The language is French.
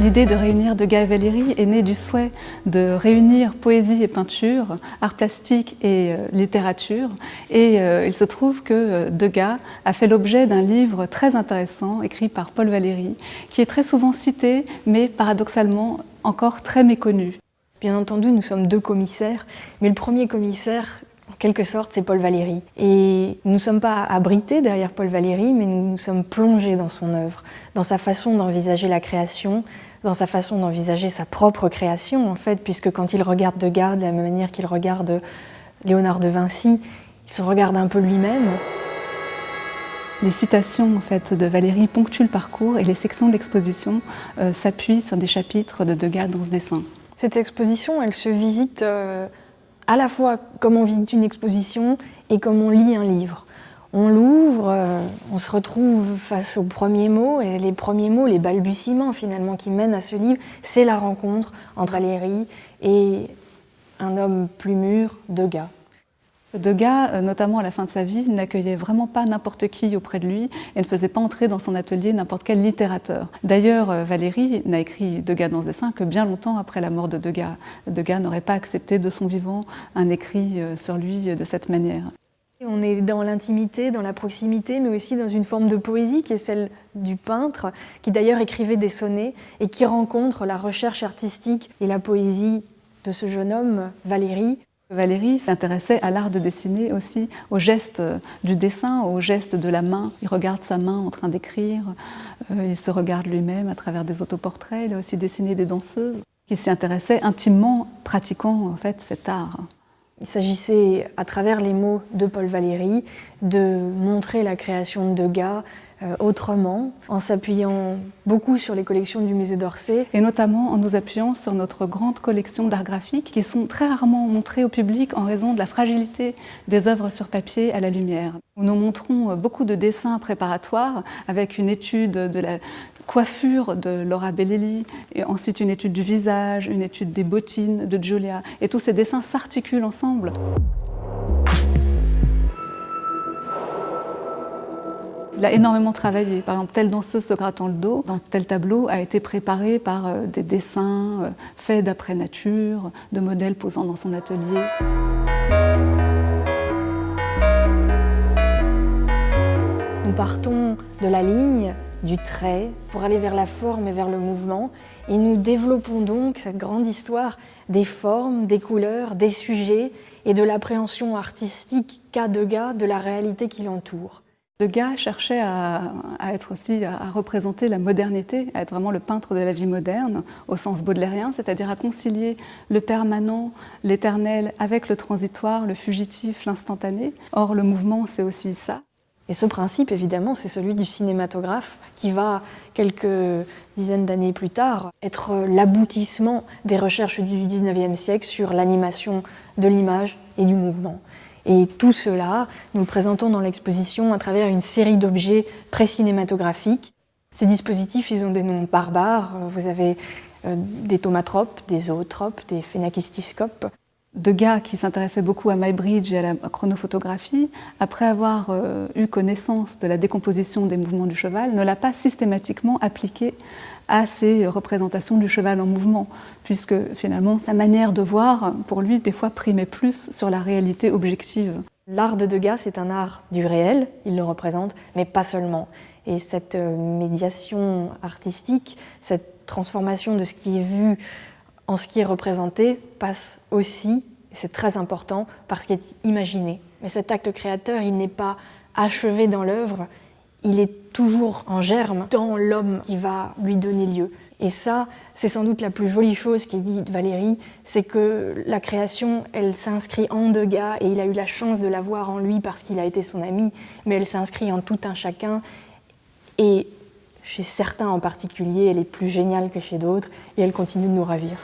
L'idée de réunir Degas et Valéry est née du souhait de réunir poésie et peinture, art plastique et littérature. Et il se trouve que Degas a fait l'objet d'un livre très intéressant écrit par Paul Valéry, qui est très souvent cité, mais paradoxalement encore très méconnu. Bien entendu, nous sommes deux commissaires, mais le premier commissaire, en quelque sorte, c'est Paul Valéry. Et nous ne sommes pas abrités derrière Paul Valéry, mais nous sommes plongés dans son œuvre, dans sa façon d'envisager la création, dans sa façon d'envisager sa propre création, en fait, puisque quand il regarde Degas, de la même manière qu'il regarde Léonard de Vinci, il se regarde un peu lui-même. Les citations en fait, de Valéry ponctuent le parcours et les sections de l'exposition s'appuient sur des chapitres de Degas dans ce dessin. Cette exposition, elle se visite à la fois comme on visite une exposition et comme on lit un livre. On l'ouvre, on se retrouve face aux premiers mots, et les premiers mots, les balbutiements finalement qui mènent à ce livre, c'est la rencontre entre Valéry et un homme plus mûr, Degas. Degas, notamment à la fin de sa vie, n'accueillait vraiment pas n'importe qui auprès de lui et ne faisait pas entrer dans son atelier n'importe quel littérateur. D'ailleurs, Valéry n'a écrit Degas dans ce dessin que bien longtemps après la mort de Degas. Degas n'aurait pas accepté de son vivant un écrit sur lui de cette manière. On est dans l'intimité, dans la proximité, mais aussi dans une forme de poésie qui est celle du peintre, qui d'ailleurs écrivait des sonnets et qui rencontre la recherche artistique et la poésie de ce jeune homme, Valéry. Valéry s'intéressait à l'art de dessiner aussi, aux gestes du dessin, aux gestes de la main. Il regarde sa main en train d'écrire, il se regarde lui-même à travers des autoportraits, il a aussi dessiné des danseuses. Il s'y intéressait intimement, pratiquant en fait cet art. Il s'agissait, à travers les mots de Paul Valéry, de montrer la création de Degas autrement, en s'appuyant beaucoup sur les collections du musée d'Orsay. Et notamment en nous appuyant sur notre grande collection d'art graphique qui sont très rarement montrées au public en raison de la fragilité des œuvres sur papier à la lumière. Nous montrons beaucoup de dessins préparatoires avec une étude de la coiffure de Laura Bellelli, et ensuite une étude du visage, une étude des bottines de Giulia. Et tous ces dessins s'articulent ensemble. Il a énormément travaillé. Par exemple, telle danseuse se grattant le dos, dans tel tableau, a été préparé par des dessins faits d'après nature, de modèles posant dans son atelier. Nous partons de la ligne, du trait, pour aller vers la forme et vers le mouvement. Et nous développons donc cette grande histoire des formes, des couleurs, des sujets et de l'appréhension artistique qu'a Degas de la réalité qui l'entoure. Degas cherchait à représenter la modernité, à être vraiment le peintre de la vie moderne, au sens baudelairien, c'est-à-dire à concilier le permanent, l'éternel, avec le transitoire, le fugitif, l'instantané. Or, le mouvement, c'est aussi ça. Et ce principe, évidemment, c'est celui du cinématographe qui va, quelques dizaines d'années plus tard, être l'aboutissement des recherches du XIXe siècle sur l'animation de l'image et du mouvement. Et tout cela, nous le présentons dans l'exposition à travers une série d'objets pré-cinématographiques. Ces dispositifs, ils ont des noms barbares. Vous avez des thaumatropes, des zootropes, des phénakistiscopes. Degas, qui s'intéressait beaucoup à Muybridge et à la chronophotographie, après avoir eu connaissance de la décomposition des mouvements du cheval, ne l'a pas systématiquement appliqué à ces représentations du cheval en mouvement, puisque finalement sa manière de voir, pour lui, des fois primait plus sur la réalité objective. L'art de Degas, c'est un art du réel, il le représente, mais pas seulement. Et cette médiation artistique, cette transformation de ce qui est vu en ce qui est représenté passe aussi, et c'est très important, par ce qui est imaginé. Mais cet acte créateur, il n'est pas achevé dans l'œuvre, il est toujours en germe dans l'homme qui va lui donner lieu. Et ça, c'est sans doute la plus jolie chose qu'a dit Valéry, c'est que la création, elle s'inscrit en Degas, et il a eu la chance de la voir en lui parce qu'il a été son ami, mais elle s'inscrit en tout un chacun, et chez certains en particulier, elle est plus géniale que chez d'autres, et elle continue de nous ravir.